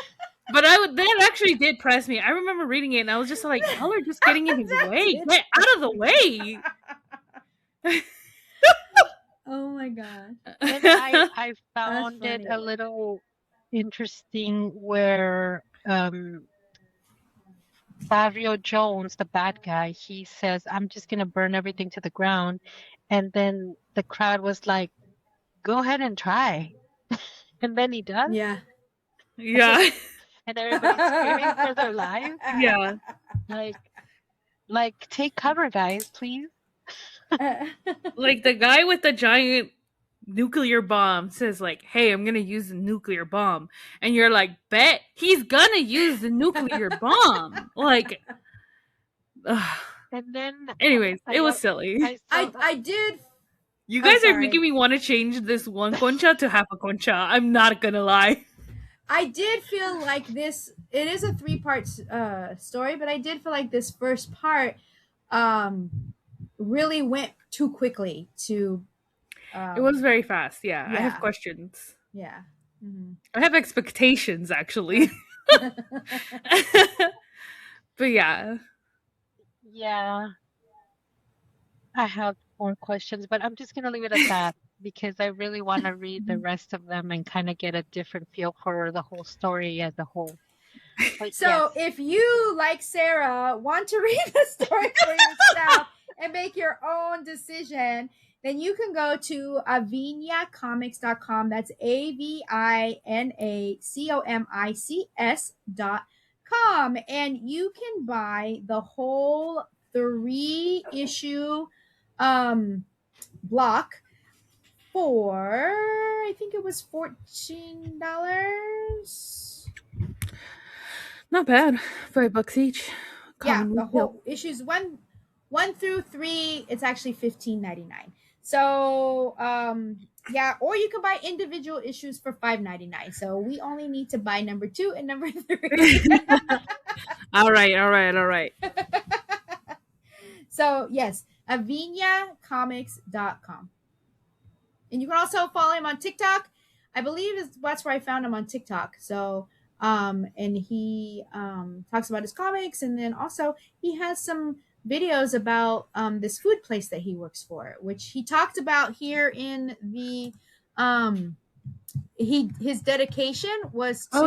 that actually did press me. I remember reading it and I was just like, y'all are just getting in his way. Get out of the way. Oh my god. And I found it funny. a little interesting where Barrio Jones, the bad guy, he says, I'm just going to burn everything to the ground. And then the crowd was like, go ahead and try. And then he does. Yeah. Yeah. And everybody's screaming for their lives. Yeah. Like, take cover, guys, please. Like the guy with the giant nuclear bomb says like, hey, I'm gonna use the nuclear bomb, and you're like, bet he's gonna use the nuclear bomb. Like, and then anyways, it was silly. I did. You guys are sorry. making me want to change this one concha to half a concha. I'm not gonna lie. I did feel like this, it is a 3-part story, but I did feel like this first part really went too quickly to it was very fast. Yeah. I have yeah. questions. Yeah. I have expectations, actually. But yeah. Yeah. I have more questions, but I'm just going to leave it at that because I really want to read the rest of them and kind of get a different feel for the whole story as a whole. But So if you, like Sarah, want to read the story for yourself and make your own decision, then you can go to avinacomics.com. That's AVINACOMICS.com. And you can buy the whole 3-issue block for, I think it was $14. Not bad. $5 each. Yeah, the whole issues 1 through 3, it's actually $15.99. So yeah, or you can buy individual issues for $5.99. So we only need to buy number 2 and number 3. All right. So yes, avinacomics.com. And you can also follow him on TikTok. I believe that's where I found him, on TikTok. So and he talks about his comics, and then also he has some videos about this food place that he works for, which he talked about here in the his dedication was to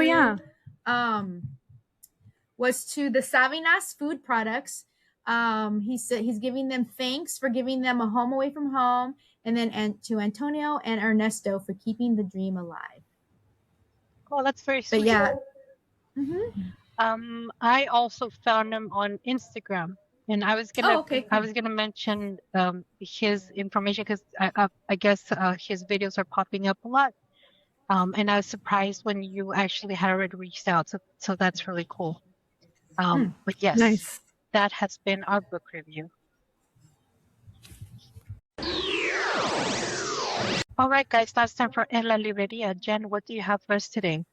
the Savinas food products. He said he's giving them thanks for giving them a home away from home, and then to Antonio and Ernesto for keeping the dream alive. Oh, that's very sweet. But yeah. I also found him on Instagram, and I was gonna mention his information because I guess his videos are popping up a lot. And I was surprised when you actually had already reached out, so that's really cool. But yes, Nice. that has been our book review. All right, guys, now it's time for En La Libreria. Jen, what do you have for us today?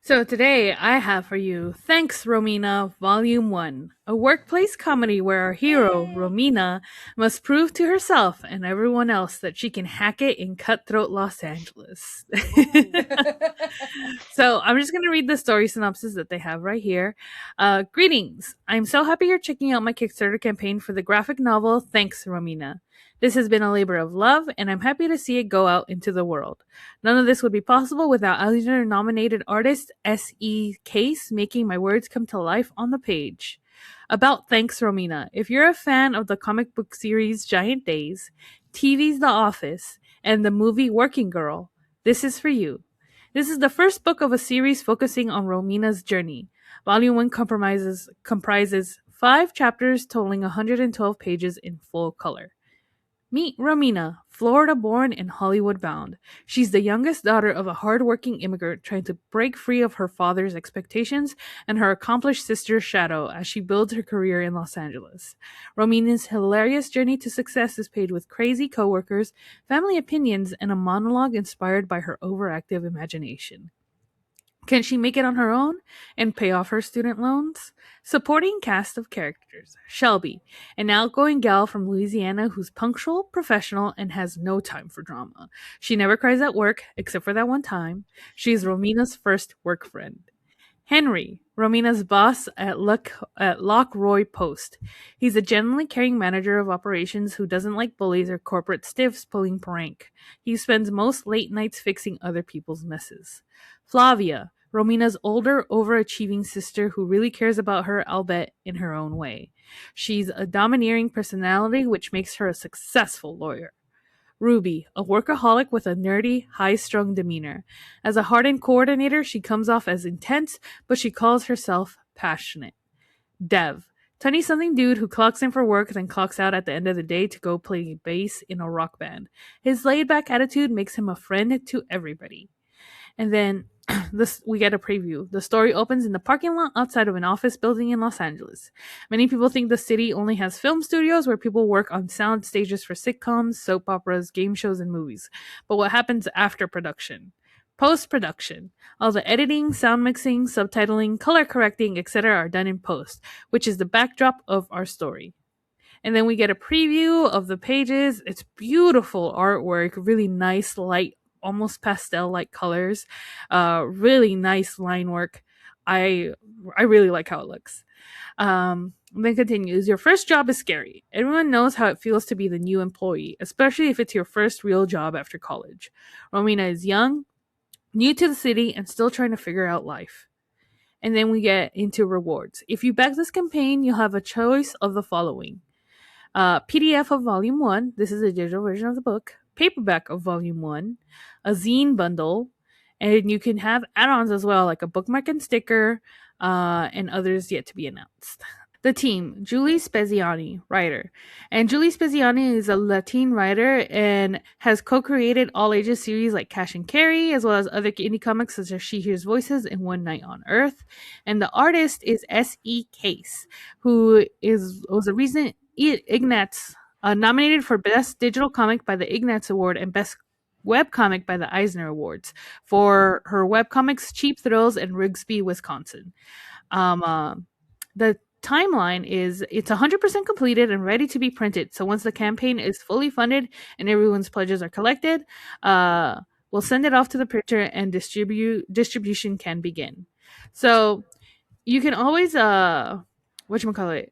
So today I have for you Thanks, Romina, Volume 1, a workplace comedy where our hero, Romina, must prove to herself and everyone else that she can hack it in cutthroat Los Angeles. So I'm just going to read the story synopsis that they have right here. Greetings. I'm so happy you're checking out my Kickstarter campaign for the graphic novel Thanks, Romina. This has been a labor of love, and I'm happy to see it go out into the world. None of this would be possible without Eisner-nominated artist S.E. Case making my words come to life on the page. About Thanks, Romina. If you're a fan of the comic book series Giant Days, TV's The Office, and the movie Working Girl, this is for you. This is the first book of a series focusing on Romina's journey. Volume 1 comprises 5 chapters totaling 112 pages in full color. Meet Romina, Florida-born and Hollywood-bound. She's the youngest daughter of a hard-working immigrant trying to break free of her father's expectations and her accomplished sister's shadow as she builds her career in Los Angeles. Romina's hilarious journey to success is paved with crazy coworkers, family opinions, and a monologue inspired by her overactive imagination. Can she make it on her own and pay off her student loans? Supporting cast of characters. Shelby, an outgoing gal from Louisiana who's punctual, professional, and has no time for drama. She never cries at work, except for that one time. She's Romina's first work friend. Henry, Romina's boss at Lockroy Post. He's a genuinely caring manager of operations who doesn't like bullies or corporate stiffs pulling prank. He spends most late nights fixing other people's messes. Flavia, Romina's older, overachieving sister who really cares about her, albeit in her own way. She's a domineering personality, which makes her a successful lawyer. Ruby, a workaholic with a nerdy, high-strung demeanor. As a hardened coordinator, she comes off as intense, but she calls herself passionate. Dev, 20-something dude who clocks in for work, then clocks out at the end of the day to go play bass in a rock band. His laid-back attitude makes him a friend to everybody. And then we get a preview. The story opens in the parking lot outside of an office building in Los Angeles. Many people think the city only has film studios where people work on sound stages for sitcoms, soap operas, game shows, and movies. But what happens after production? Post-production. All the editing, sound mixing, subtitling, color correcting, etc. are done in post, which is the backdrop of our story. And then we get a preview of the pages. It's beautiful artwork, really nice, light, almost pastel-like colors, really nice line work. I really like how it looks. Then continues, your first job is scary. Everyone knows how it feels to be the new employee, especially if it's your first real job after college. Romina is young, new to the city, and still trying to figure out life. And then we get into rewards. If you back this campaign, you'll have a choice of the following. PDF of Volume 1. This is a digital version of the book. Paperback of Volume 1, a zine bundle, and you can have add-ons as well, like a bookmark and sticker, and others yet to be announced. The team, Julie Speziani, writer. And Julie Speziani is a Latino writer and has co-created all-ages series like Cash and Carry, as well as other indie comics such as She Hears Voices and One Night on Earth. And the artist is S.E. Case, who was a recent Ignatz nominated for Best Digital Comic by the Ignatz Award and Best Webcomic by the Eisner Awards for her webcomics Cheap Thrills and Rigsby, Wisconsin. The timeline is it's 100% completed and ready to be printed. So once the campaign is fully funded and everyone's pledges are collected, we'll send it off to the printer and distribution can begin. So you can always whatchamacallit?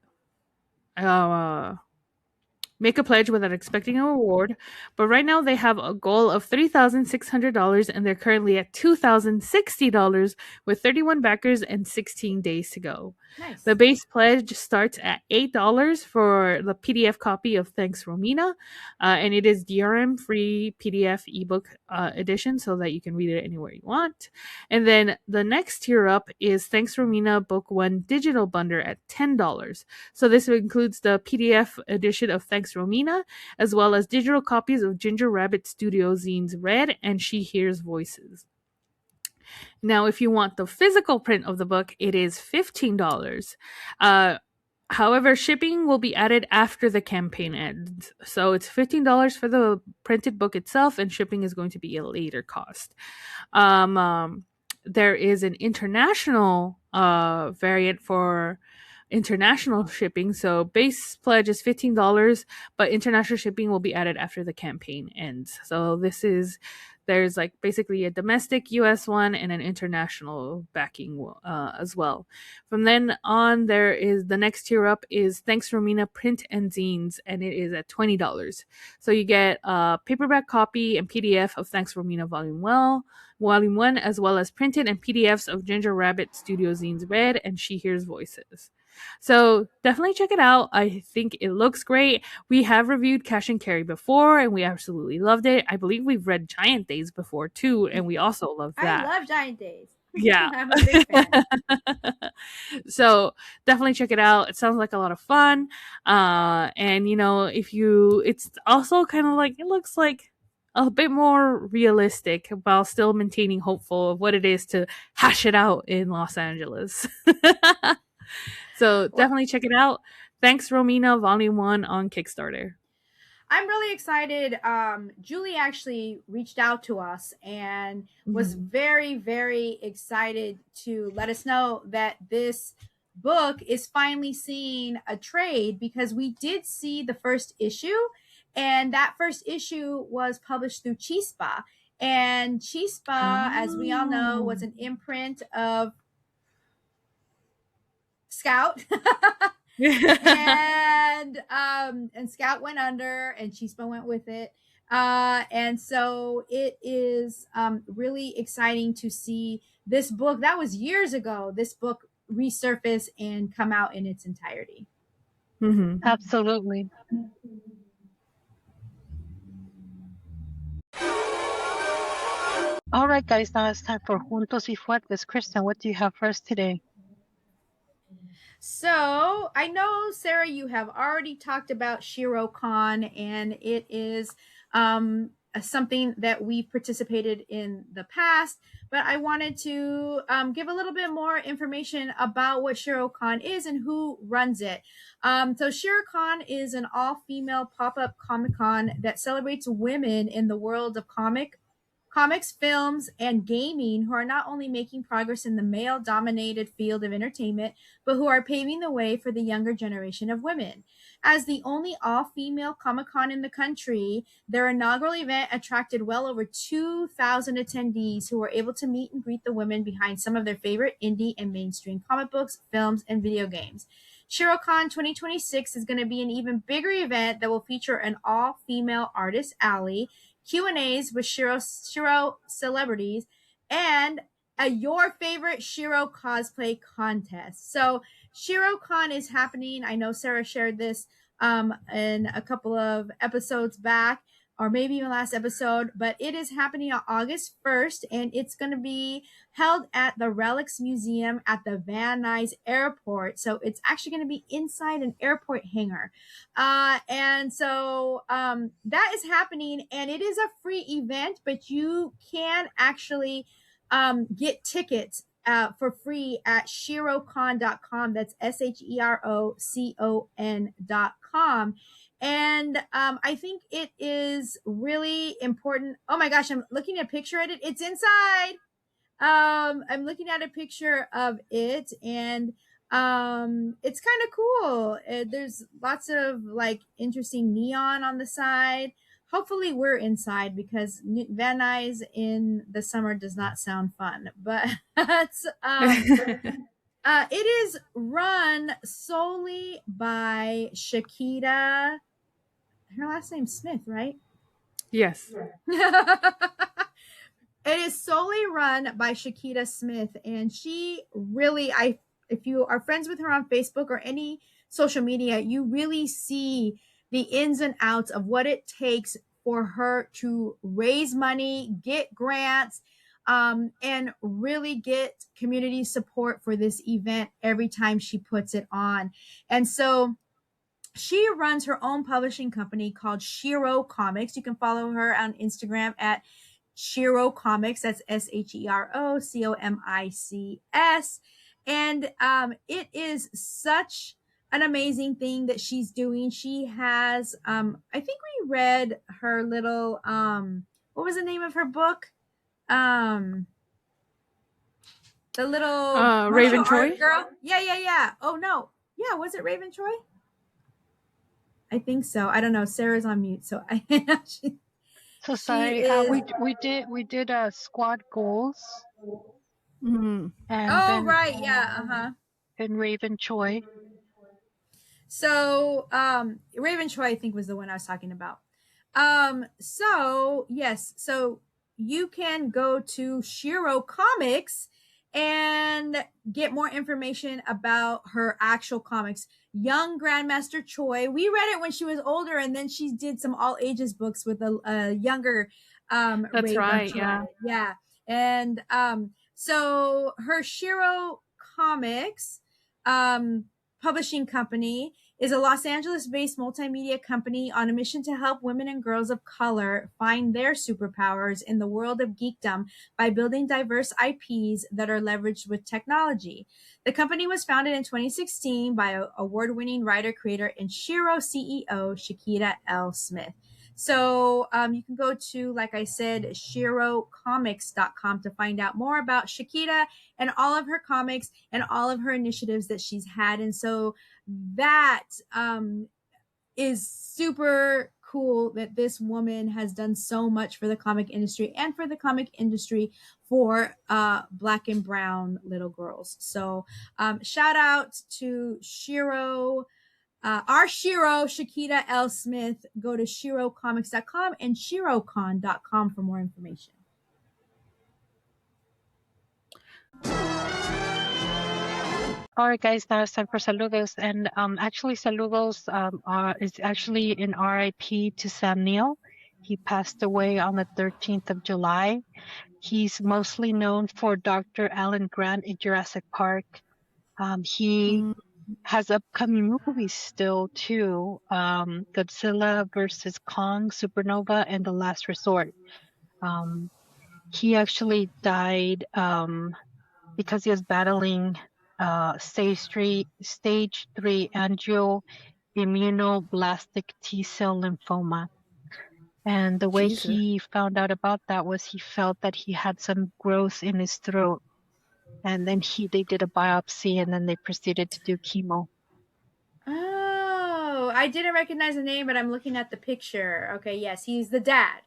make a pledge without expecting a reward. But right now they have a goal of $3,600 and they're currently at $2,060 with 31 backers and 16 days to go. Nice. The base pledge starts at $8 for the PDF copy of Thanks Romina, and it is DRM free PDF ebook edition so that you can read it anywhere you want. And then the next tier up is Thanks Romina Book 1 digital bundle at $10. So this includes the PDF edition of Thanks Romina, as well as digital copies of Ginger Rabbit Studio zines Red and She Hears Voices. Now, if you want the physical print of the book, it is $15. However, shipping will be added after the campaign ends. So it's $15 for the printed book itself, and shipping is going to be a later cost. There is an international variant for international shipping. So base pledge is $15, but international shipping will be added after the campaign ends. So there's like basically a domestic US one and an international backing as well. From then on, there is the next tier up is Thanks Romina print and zines, and it is at $20. So you get a paperback copy and PDF of Thanks Romina Volume 1, as well as printed and PDFs of Ginger Rabbit Studio zines Red and She Hears Voices. So definitely check it out. I think it looks great. We have reviewed Cash and Carry before, and we absolutely loved it. I believe we've read Giant Days before too, and we also loved that. I love Giant Days. Yeah. I'm a big fan. So definitely check it out. It sounds like a lot of fun. And it's also kind of like, it looks like a bit more realistic while still maintaining hopeful of what it is to hash it out in Los Angeles. So definitely check it out. Thanks Romina Volume 1 on Kickstarter. I'm really excited. Julie actually reached out to us and was very, very excited to let us know that this book is finally seeing a trade, because we did see the first issue, and that first issue was published through CHISME. And CHISME, as we all know, was an imprint of Scout. and Scout went under and CHISME went with it. And so it is really exciting to see this book that was years ago, this book resurface and come out in its entirety. Absolutely. All right, guys, now it's time for Juntos y Fuertes. Kristen, what do you have for us today? So I know, Sarah, you have already talked about ShiroCon, and it is something that we've participated in the past, but I wanted to give a little bit more information about what ShiroCon is and who runs it. So ShiroCon is an all-female pop-up Comic-Con that celebrates women in the world of comics, films, and gaming who are not only making progress in the male-dominated field of entertainment, but who are paving the way for the younger generation of women. As the only all-female Comic-Con in the country, their inaugural event attracted well over 2,000 attendees who were able to meet and greet the women behind some of their favorite indie and mainstream comic books, films, and video games. ShiroCon 2026 is going to be an even bigger event that will feature an all-female artist alley, Q&As with Shiro celebrities, and your favorite Shiro cosplay contest. So ShiroCon is happening. I know Sarah shared this in a couple of episodes back, or maybe even last episode, but it is happening on August 1st, and it's going to be held at the Relics Museum at the Van Nuys Airport. So it's actually going to be inside an airport hangar. And so that is happening, and it is a free event, but you can actually get tickets for free at shirocon.com. That's SHEROCON.com. And I think it is really important. Oh my gosh, I'm looking at a picture of it. It's inside. I'm looking at a picture of it, and it's kind of cool. There's lots of like interesting neon on the side. Hopefully we're inside, because Van Nuys in the summer does not sound fun, but It is run solely by Shakita. Her last name's Smith, right? Yes. It is solely run by Shakita Smith, and she really, if you are friends with her on Facebook or any social media, you really see the ins and outs of what it takes for her to raise money, get grants, and really get community support for this event every time she puts it on. And so she runs her own publishing company called Shiro Comics. You can follow her on Instagram at Shiro Comics. That's SHEROCOMICS. And it is such an amazing thing that she's doing. She has, I think we read her little, what was the name of her book? The little Raven Troy girl. Yeah. Oh no. Yeah, was it Raven Troy? I think so. I don't know. Sarah's on mute, so I. So sorry, we did squad goals. Mm-hmm. And then, right, yeah, and Raven Choi. So Raven Choi, I think, was the one I was talking about. So yes, so you can go to Shiro Comics and get more information about her actual comics. Young Grandmaster Choi. We read it when she was older, and then she did some all ages books with a younger That's Raven right, Choi. Yeah. And so her Shiro Comics publishing company is a Los Angeles-based multimedia company on a mission to help women and girls of color find their superpowers in the world of geekdom by building diverse IPs that are leveraged with technology. The company was founded in 2016 by award-winning writer-creator and Shiro CEO Shakita L. Smith. So you can go to, like I said, shirocomics.com to find out more about Shakita and all of her comics and all of her initiatives that she's had. And so that is super cool that this woman has done so much for the comic industry and for the comic industry for Black and brown little girls. So shout out to Shiro. Our Shiro, Shakita L. Smith. Go to shirocomics.com and shirocon.com for more information. All right, guys, now it's time for saludos. And actually, saludos is actually an RIP to Sam Neill. He passed away on the 13th of July. He's mostly known for Dr. Alan Grant in Jurassic Park. He has upcoming movies still too. Godzilla versus Kong, Supernova, and The Last Resort. He actually died because he was battling stage 3 angioimmunoblastic T-cell lymphoma. And the way he found out about that was he felt that he had some growth in his throat. And then they did a biopsy, and then they proceeded to do chemo. Oh, I didn't recognize the name, but I'm looking at the picture. Okay, yes, he's the dad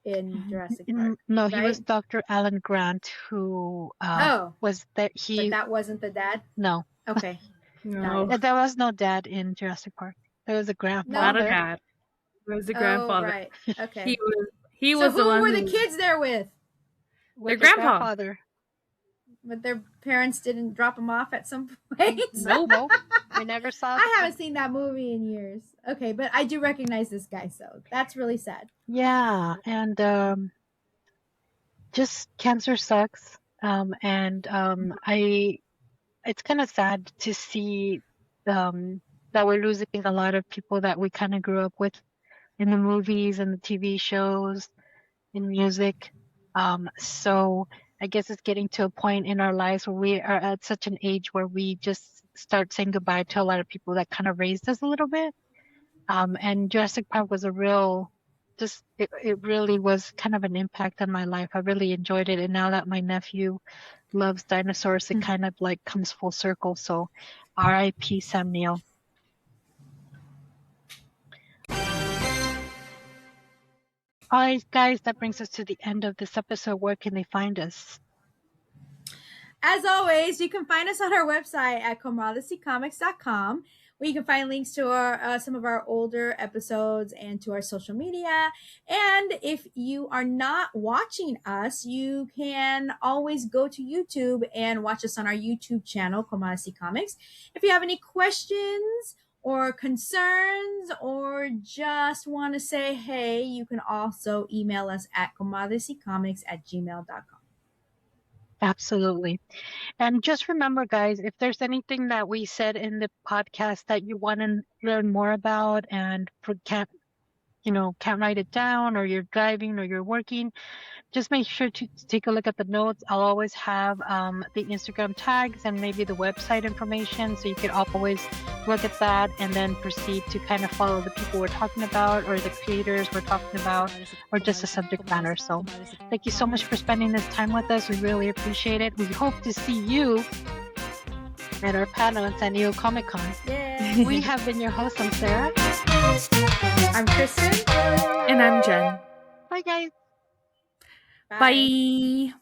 in Jurassic Park. No, right? He was Dr. Alan Grant, who was that he. But that wasn't the dad? No. Okay. No. There was no dad in Jurassic Park. There was a grandfather. Not a dad. There was a grandfather. Oh, right. Okay. He was so the one. Who were the kids there with? Their grandpa. Grandfather. But their parents didn't drop them off at some point? Nope. I never saw I haven't seen that movie in years. Okay, but I do recognize this guy, so that's really sad. Yeah, and just cancer sucks. It's kind of sad to see that we're losing a lot of people that we kind of grew up with in the movies and the TV shows, in music. So I guess it's getting to a point in our lives where we are at such an age where we just start saying goodbye to a lot of people that kind of raised us a little bit. And Jurassic Park was it really was kind of an impact on my life. I really enjoyed it. And now that my nephew loves dinosaurs, it kind of like comes full circle. So R.I.P. Sam Neill. All right, guys, that brings us to the end of this episode. Where can they find us? As always, you can find us on our website at comradessycomics.com, where you can find links to our some of our older episodes and to our social media. And if you are not watching us, you can always go to YouTube and watch us on our YouTube channel, Comadresy Comics. If you have any questions or concerns or just want to say hey, you can also email us at comadresycomics@gmail.com. Absolutely. And just remember, guys, if there's anything that we said in the podcast that you want to learn more about and can't write it down, or you're driving or you're working, just make sure to take a look at the notes. I'll always have the Instagram tags and maybe the website information, so you can always look at that and then proceed to kind of follow the people we're talking about or the creators we're talking about or just the subject matter. So thank you so much for spending this time with us. We really appreciate it. We hope to see you at our panel at San Diego Comic-Con. Yay. We have been your hosts. I'm Sarah. I'm Kristen. And I'm Jen. Bye, guys. Bye.